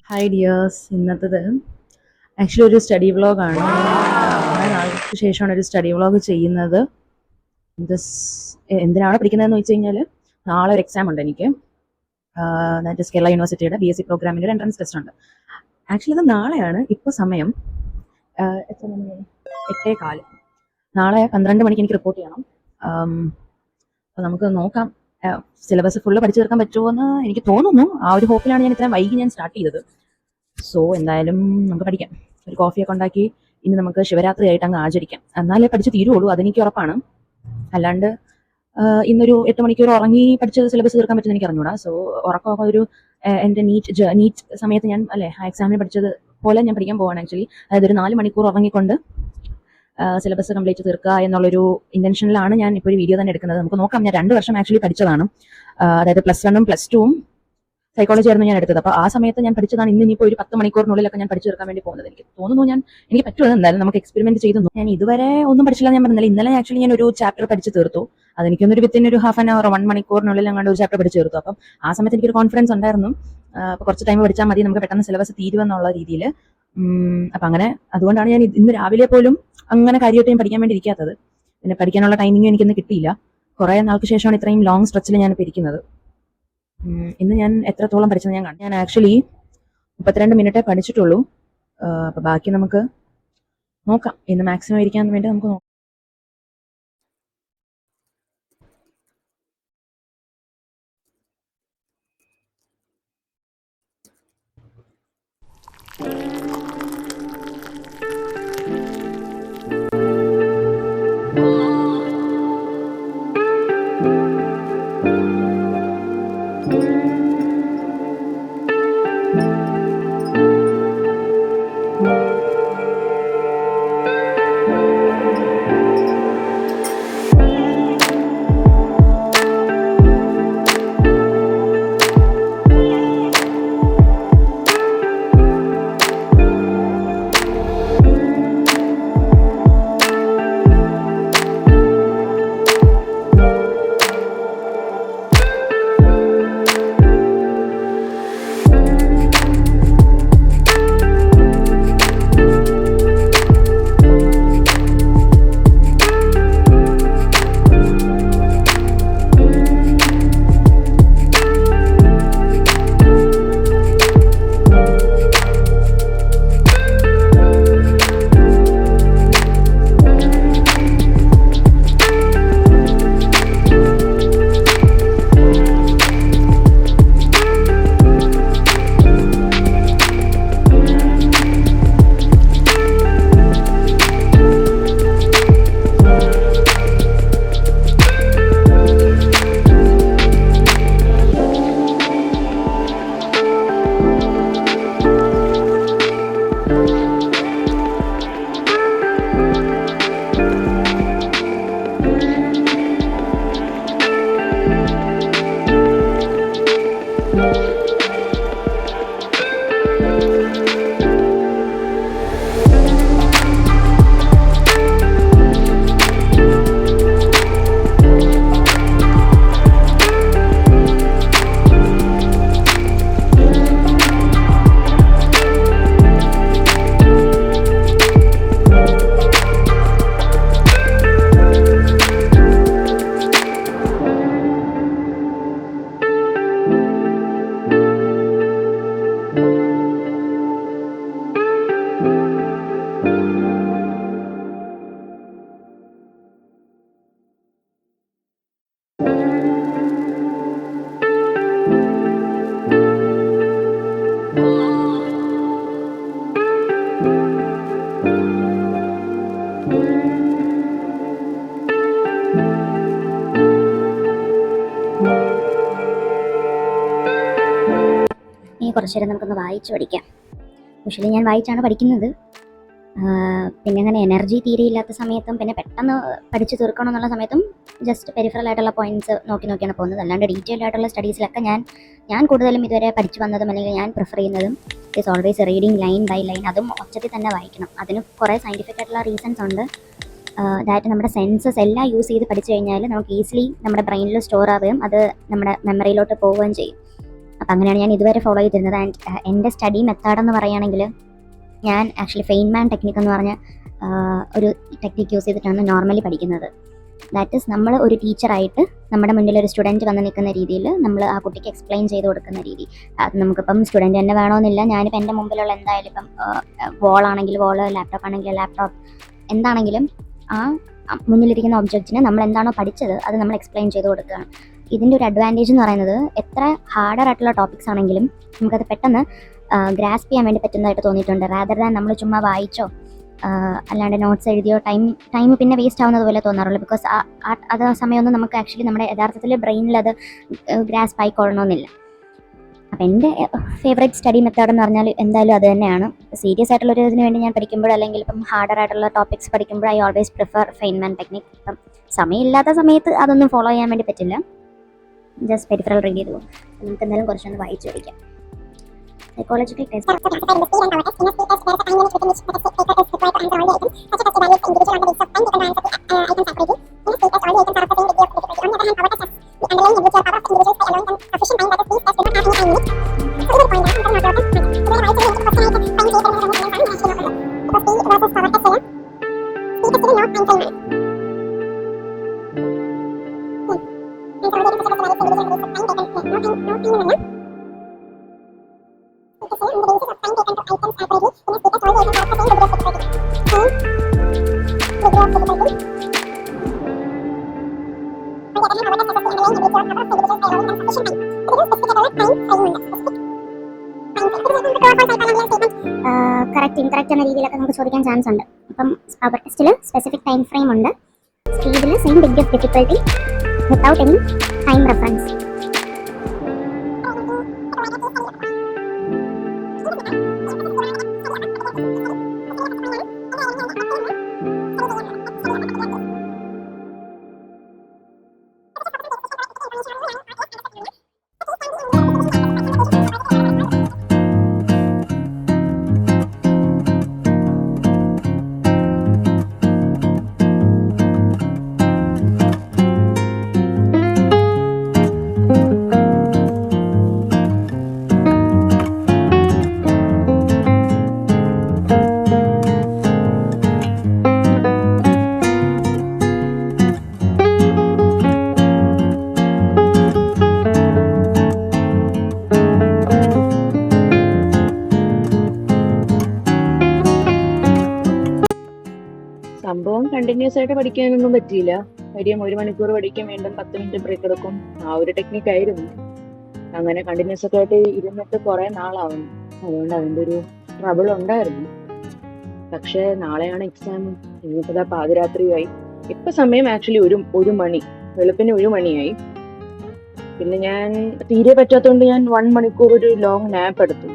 Hi dears, ഇന്നത്തേത് actually ഒരു study വ്ളോഗാണ്. കുറേ നാൾക്ക് ശേഷമാണ് ഒരു സ്റ്റഡി വ്ളോഗ് ചെയ്യുന്നത്. ദിസ് എന്തിനാണ് പഠിക്കുന്നതെന്ന് വെച്ച് കഴിഞ്ഞാൽ നാളെ ഒരു എക്സാം ഉണ്ട് എനിക്ക്. ദാറ്റ് കേരള യൂണിവേഴ്സിറ്റിയുടെ BSc പ്രോഗ്രാമിൻ്റെ ഒരു എൻട്രൻസ് ടെസ്റ്റ് ഉണ്ട്. ആക്ച്വലി അത് നാളെയാണ്. ഇപ്പോൾ സമയം എത്ര മണി? 8:15. നാളെ 12 മണിക്ക് എനിക്ക് റിപ്പോർട്ട് ചെയ്യണം. അപ്പോൾ നമുക്ക് നോക്കാം സിലബസ് ഫുള്ള് പഠിച്ചു തീർക്കാൻ പറ്റുമോ എന്ന് എനിക്ക് തോന്നുന്നു. ആ ഒരു ഹോപ്പിലാണ് ഞാൻ ഇത്രയും വൈകി സ്റ്റാർട്ട് ചെയ്തത്. സോ എന്തായാലും നമുക്ക് പഠിക്കാം. ഒരു കോഫിയൊക്കെ ഉണ്ടാക്കി ഇനി നമുക്ക് ശിവരാത്രി ആയിട്ട് അങ്ങ് ആചരിക്കാം. എന്നാലേ പഠിച്ച് തീരുള്ളൂ, അതെനിക്ക് ഉറപ്പാണ്. അല്ലാണ്ട് ഇന്നൊരു 8 മണിക്കൂർ ഉറങ്ങി പഠിച്ച് സിലബസ് തീർക്കാൻ പറ്റുന്ന എനിക്ക് അറിഞ്ഞൂടാ. സോ ഉറക്കമൊക്കെ ഒരു എൻ്റെ നീറ്റ് സമയത്ത് ഞാൻ ആ എക്സാമിന് പഠിച്ചത് പോലെ ഞാൻ പഠിക്കാൻ പോവാണ് ആക്ച്വലി. അതായത് ഒരു 4 മണിക്കൂർ ഉറങ്ങിക്കൊണ്ട് സിലബസ് കംപ്ലീറ്റ് തീർക്കുക എന്നുള്ളൊരു ഇന്റൻഷനിലാണ് ഞാൻ ഇപ്പോൾ ഒരു വീഡിയോ തന്നെ എടുക്കുന്നത്. നമുക്ക് നോക്കാം. ഞാൻ 2 വർഷം ആക്ച്വലി പഠിച്ചതാണ്. അതായത് +1ഉം +2ഉം സൈക്കോളജി ആയിരുന്നു ഞാൻ എടുത്തത്. അപ്പോൾ ആ സമയത്ത് ഞാൻ പഠിച്ചതാണ്. ഇനിയിപ്പോൾ ഒരു 10 മണിക്കൂറിനുള്ളിലൊക്കെ ഞാൻ പഠിച്ചു തീർക്കാൻ വേണ്ടി പോകുന്നത്. എനിക്ക് തോന്നുന്നു എനിക്ക് പറ്റുമോ എന്തായാലും നമുക്ക് എക്സ്പെരിമെന്റ് ചെയ്തു. ഞാൻ ഇതുവരെ ഒന്നും പഠിച്ചില്ല ഞാൻ പറഞ്ഞില്ല. ഇന്നലെ ആക്ച്വലി ഞാൻ ഒരു ചാപ്റ്റർ പഠിച്ച് തീർത്തു. അതെനിക്കൊന്നൊരു വിത്തിൻ ഒരു ഹാഫ് ആൻ അവർ 1 മണിക്കൂറിനുള്ളിൽ അങ്ങോട്ട് ഒരു ചാപ്റ്റർ പഠിച്ച് തീർത്തു. അപ്പം ആ സമയത്ത് എനിക്കൊരു കോൺഫിഡൻസ് ഉണ്ടായിരുന്നു. അപ്പോൾ കുറച്ച് ടൈം പഠിച്ചാൽ മതി, നമുക്ക് പെട്ടെന്ന് സിലബസ് തീരുമെന്നുള്ള രീതിയിൽ. അപ്പം അങ്ങനെ അതുകൊണ്ടാണ് ഞാൻ ഇന്ന് രാവിലെ പോലും അങ്ങനെ കാര്യമായിട്ട് ഞാൻ പഠിക്കാൻ വേണ്ടി ഇരിക്കാത്തത്. പിന്നെ പഠിക്കാനുള്ള ടൈമിങ്ങും എനിക്കിന്ന് കിട്ടിയില്ല. കുറേ നാൾക്ക് ശേഷമാണ് ഇത്രയും ലോങ് സ്ട്രെച്ചിൽ ഞാനിപ്പോൾ ഇരിക്കുന്നത്. ഇന്ന് ഞാൻ എത്രത്തോളം പഠിച്ചത് ഞാൻ കണ്ടു. ഞാൻ ആക്ച്വലി 32 മിനിറ്റേ പഠിച്ചിട്ടുള്ളൂ. അപ്പോൾ ബാക്കി നമുക്ക് നോക്കാം. ഇന്ന് മാക്സിമം ഇരിക്കാൻ വേണ്ടി നമുക്ക് നോക്കാം. കുറച്ചു നേരം നമുക്കൊന്ന് വായിച്ച് പഠിക്കാം. യൂഷ്വലി ഞാൻ വായിച്ചാണ് പഠിക്കുന്നത്. പിന്നെ അങ്ങനെ എനർജി തീരെ ഇല്ലാത്ത സമയത്തും പിന്നെ പെട്ടെന്ന് പഠിച്ച് തീർക്കണം എന്നുള്ള സമയത്തും ജസ്റ്റ് പെരിഫറൽ ആയിട്ടുള്ള പോയിന്റ്സ് നോക്കിയാണ് പോകുന്നത്. അല്ലാണ്ട് ഡീറ്റെയിൽഡ് ആയിട്ടുള്ള സ്റ്റഡീസിലൊക്കെ ഞാൻ കൂടുതലും ഇതുവരെ പഠിച്ചു വന്നതും അല്ലെങ്കിൽ ഞാൻ പ്രിഫർ ചെയ്യുന്നതും is always reading line by line. അതും ഒച്ചത്തിൽ തന്നെ വായിക്കണം. അതിന് കുറേ സയൻറ്റിഫിക് ആയിട്ടുള്ള റീസൺസ് ഉണ്ട്. ദാറ്റ് നമ്മുടെ സെൻസസ് എല്ലാം യൂസ് ചെയ്ത് പഠിച്ചു കഴിഞ്ഞാൽ നമുക്ക് ഈസിലി നമ്മുടെ ബ്രെയിനിൽ സ്റ്റോർ ആവുകയും അത് നമ്മുടെ മെമ്മറിയിലോട്ട് പോവുകയും ചെയ്യും. അപ്പം അങ്ങനെയാണ് ഞാൻ ഇതുവരെ ഫോളോ ചെയ്തിരുന്നത്. ആൻഡ് എൻ്റെ സ്റ്റഡി മെത്തേഡ് എന്ന് പറയുകയാണെങ്കിൽ ഞാൻ ആക്ച്വലി ഫെയിൻമാൻ ടെക്നിക്ക് എന്ന് പറഞ്ഞ ഒരു ടെക്നിക്ക് യൂസ് ചെയ്തിട്ടാണ് നോർമലി പഠിക്കുന്നത്. ദാറ്റ് ഈസ് നമ്മൾ ഒരു ടീച്ചറായിട്ട് നമ്മുടെ മുന്നിൽ ഒരു സ്റ്റുഡൻറ്റ് വന്ന് നിൽക്കുന്ന രീതിയിൽ നമ്മൾ ആ കുട്ടിക്ക് എക്സ്പ്ലെയിൻ ചെയ്ത് കൊടുക്കുന്ന രീതി. അത് നമുക്കിപ്പം സ്റ്റുഡൻറ്റ് തന്നെ വേണമെന്നില്ല. ഞാനിപ്പോൾ എൻ്റെ മുമ്പിലുള്ള എന്തായാലും ഇപ്പം വോളാണെങ്കിൽ വോള്, ലാപ്ടോപ്പ് ആണെങ്കിൽ ലാപ്ടോപ്പ്, എന്താണെങ്കിലും ആ മുന്നിലിരിക്കുന്ന ഒബ്ജക്റ്റിന് നമ്മൾ എന്താണോ പഠിച്ചത് അത് നമ്മൾ എക്സ്പ്ലെയിൻ ചെയ്ത് കൊടുക്കുകയാണ്. ഇതിൻ്റെ ഒരു അഡ്വാൻറ്റേജ് എന്ന് പറയുന്നത് എത്ര ഹാർഡർ ആയിട്ടുള്ള ടോപ്പിക്സ് ആണെങ്കിലും നമുക്കത് പെട്ടെന്ന് ഗ്രാസ്പ് ചെയ്യാൻ വേണ്ടി പറ്റുന്നതായിട്ട് തോന്നിയിട്ടുണ്ട്. റാദർ ദാൻ നമ്മൾ ചുമ്മാ വായിച്ചോ അല്ലാണ്ട് നോട്ട്സ് എഴുതിയോ ടൈം പിന്നെ വേസ്റ്റ് ആവുന്നത് പോലെ തോന്നാറുള്ളൂ. ബിക്കോസ് അത് ആ സമയമൊന്നും നമുക്ക് ആക്ച്വലി നമ്മുടെ യഥാർത്ഥത്തിൽ ബ്രെയിനിൽ അത് ഗ്രാസ്പ് ആയിക്കൊള്ളണമെന്നില്ല. അപ്പം എൻ്റെ ഫേവറേറ്റ് സ്റ്റഡി മെത്തേഡ് എന്ന് പറഞ്ഞാൽ എന്തായാലും അത് തന്നെയാണ്. സീരിയസ് ആയിട്ടുള്ളൊരു ഇതിന് വേണ്ടി ഞാൻ പഠിക്കുമ്പോൾ അല്ലെങ്കിൽ ഇപ്പം ഹാർഡർ ആയിട്ടുള്ള ടോപ്പിക്സ് പഠിക്കുമ്പോൾ I always prefer Feynman technique. ഇപ്പം സമയമില്ലാത്ത സമയത്ത് അതൊന്നും ഫോളോ ചെയ്യാൻ വേണ്ടി പറ്റില്ല. ജസ്റ്റ് പെരിഫറൽ റീഡ് ചെയ്തു പോകും. നമുക്ക് എന്തായാലും കുറച്ചൊന്ന് വായിച്ചു പഠിക്കാം. സൈക്കോളജിക്കൽ ടെസ്റ്റ് കറക്റ്റ് ഇൻകറക്റ്റ് എന്ന രീതിയിലൊക്കെ നമുക്ക് ചോദിക്കാൻ ചാൻസ് ഉണ്ട്. അപ്പം സ്ക്രബർ ടെസ്റ്റിൽ സ്പെസിഫിക് ടൈം ഫ്രെയിം ഉണ്ട്. സ്പീഡിൽ same biggest difficulty without any time reference. സംഭവം കണ്ടിന്യൂസ് ആയിട്ട് പഠിക്കാനൊന്നും പറ്റിയില്ല. കാര്യം 1 മണിക്കൂർ പഠിക്കും, വീണ്ടും 10 മിനിറ്റ് ബ്രേക്ക് എടുക്കും. ആ ഒരു ടെക്നിക്കായിരുന്നു. അങ്ങനെ കണ്ടിന്യൂസ് ഒക്കെ ആയിട്ട് ഇരുന്നിട്ട് കുറെ നാളാവുന്നു. അതുകൊണ്ട് അതിൻ്റെ ഒരു ട്രബിൾ ഉണ്ടായിരുന്നു. പക്ഷേ നാളെയാണ് എക്സാം. ഇനിയിപ്പോൾ പാതിരാത്രിയായി. ഇപ്പൊ സമയം ആക്ച്വലി ഒരു മണി, വെളുപ്പിന് 1 മണിയായി. പിന്നെ ഞാൻ തീരെ പറ്റാത്തതുകൊണ്ട് ഞാൻ 1 മണിക്കൂർ ഒരു ലോങ് നാപ്പ് എടുത്തു.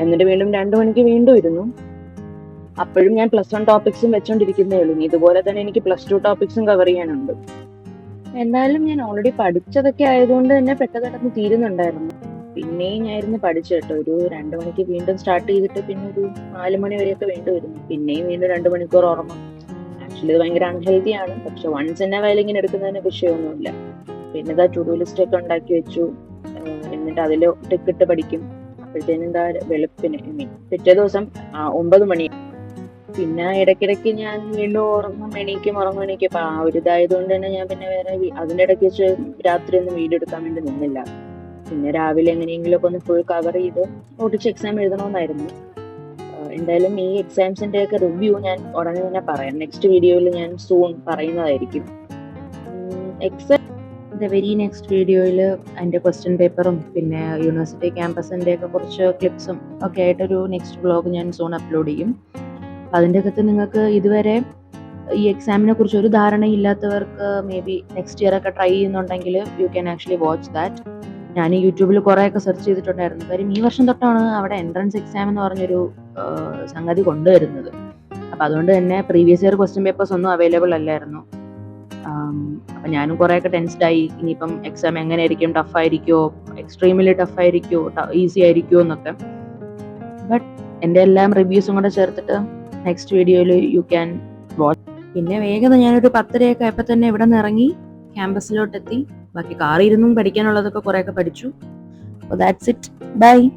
എന്നിട്ട് വീണ്ടും 2 മണിക്ക് വീണ്ടും ഇരുന്നു. അപ്പോഴും ഞാൻ +1 ടോപ്പിക്സും വെച്ചോണ്ടിരിക്കുന്നേ ഉള്ളൂ. ഇതുപോലെ തന്നെ എനിക്ക് +2 ടോപ്പിക്സും കവർ ചെയ്യാനുണ്ട്. എന്നാലും ഞാൻ ഓൾറെഡി പഠിച്ചതൊക്കെ ആയതുകൊണ്ട് തന്നെ പെട്ടെന്ന് തീരുന്നുണ്ടായിരുന്നു. പിന്നെയും ഞാൻ ഇരുന്ന് പഠിച്ചു കേട്ടോ. ഒരു 2 മണിക്ക് വീണ്ടും സ്റ്റാർട്ട് ചെയ്തിട്ട് പിന്നെ ഒരു 4 മണി വരെയൊക്കെ വീണ്ടും വരുന്നു. പിന്നെയും വീണ്ടും 2 മണിക്കൂർ ഉറങ്ങും. ആക്ച്വലി ഇത് ഭയങ്കര അൺഹെൽത്തി ആണ്. പക്ഷെ വൺസ് എന്നെ വയൽ ഇങ്ങനെ എടുക്കുന്നതിന് വിഷയമൊന്നുമില്ല. പിന്നെ ഇതാ ടു ഡു ലിസ്റ്റ് ഒക്കെ ഉണ്ടാക്കി വെച്ചു. എന്നിട്ട് അതിൽ ടിക്കിട്ട് പഠിക്കും. അപ്പോഴത്തേനും എന്താ വെളുപ്പിന് പിറ്റേ ദിവസം 9 മണി. പിന്നെ ഇടയ്ക്കിടയ്ക്ക് ഞാൻ വീണ്ടും എണീക്കും. അപ്പൊ ആ ഒരു ഇതായതുകൊണ്ട് തന്നെ ഞാൻ പിന്നെ വേറെ അതിൻ്റെ ഇടയ്ക്ക് വെച്ച് രാത്രി ഒന്നും വീഡിയോ എടുക്കാൻ വേണ്ടി നിന്നില്ല. പിന്നെ രാവിലെ എങ്ങനെയെങ്കിലും ഒക്കെ ഒന്ന് ഫുൾ കവർ ചെയ്ത് ഓടിച്ച് എക്സാം എഴുതണമെന്നായിരുന്നു. എന്തായാലും ഈ എക്സാംസിന്റെ ഒക്കെ റിവ്യൂ ഞാൻ ഉടനെ തന്നെ പറയാം. നെക്സ്റ്റ് വീഡിയോയിൽ ഞാൻ സൂൺ പറയുന്നതായിരിക്കും. വെരി നെക്സ്റ്റ് വീഡിയോയിൽ അതിൻ്റെ ക്വസ്റ്റ്യൻ പേപ്പറും പിന്നെ യൂണിവേഴ്സിറ്റി ക്യാമ്പസിൻ്റെ ഒക്കെ കുറച്ച് ക്ലിപ്സും ഒക്കെ ആയിട്ടൊരു നെക്സ്റ്റ് വ്ളോഗ് ഞാൻ സൂൺ അപ്ലോഡ് ചെയ്യും. അതിൻ്റെ അകത്ത് നിങ്ങൾക്ക് ഇതുവരെ ഈ എക്സാമിനെ കുറിച്ച് ഒരു ധാരണയില്ലാത്തവർക്ക് മേ ബി നെക്സ്റ്റ് ഇയർ ഒക്കെ ട്രൈ ചെയ്യുന്നുണ്ടെങ്കിൽ you can actually watch that. ഞാൻ യൂട്യൂബിൽ കുറേയൊക്കെ സെർച്ച് ചെയ്തിട്ടുണ്ടായിരുന്നു. കാര്യം ഈ വർഷം തൊട്ടാണ് അവിടെ എൻട്രൻസ് എക്സാം എന്ന് പറഞ്ഞൊരു സംഗതി കൊണ്ടുവരുന്നത്. അപ്പം അതുകൊണ്ട് തന്നെ പ്രീവിയസ് ഇയർ ക്വസ്റ്റ്യൻ പേപ്പേഴ്സ് ഒന്നും അവൈലബിൾ അല്ലായിരുന്നു. അപ്പം ഞാനും കുറേയൊക്കെ ടെൻസ്ഡായി. ഇനിയിപ്പം എക്സാം എങ്ങനെ ആയിരിക്കും, ടഫായിരിക്കുമോ, എക്സ്ട്രീമിലി ടഫായിരിക്കുമോ, ഈസി ആയിരിക്കുമോ എന്നൊക്കെ. ബട്ട് എൻ്റെ എല്ലാം റിവ്യൂസും കൂടെ ചേർത്തിട്ട് നെക്സ്റ്റ് വീഡിയോയിൽ യു ക്യാൻ വാച്ച്. പിന്നെ വേഗത ഞാനൊരു 10:30 ആയപ്പോൾ തന്നെ ഇവിടെ നിന്ന് ഇറങ്ങി ക്യാമ്പസിലോട്ടെത്തി. ബാക്കി കാറിരുന്നും പഠിക്കാനുള്ളതൊക്കെ കുറേയൊക്കെ പഠിച്ചു. അപ്പോൾ ദാറ്റ്സ് ഇറ്റ്. ബൈ.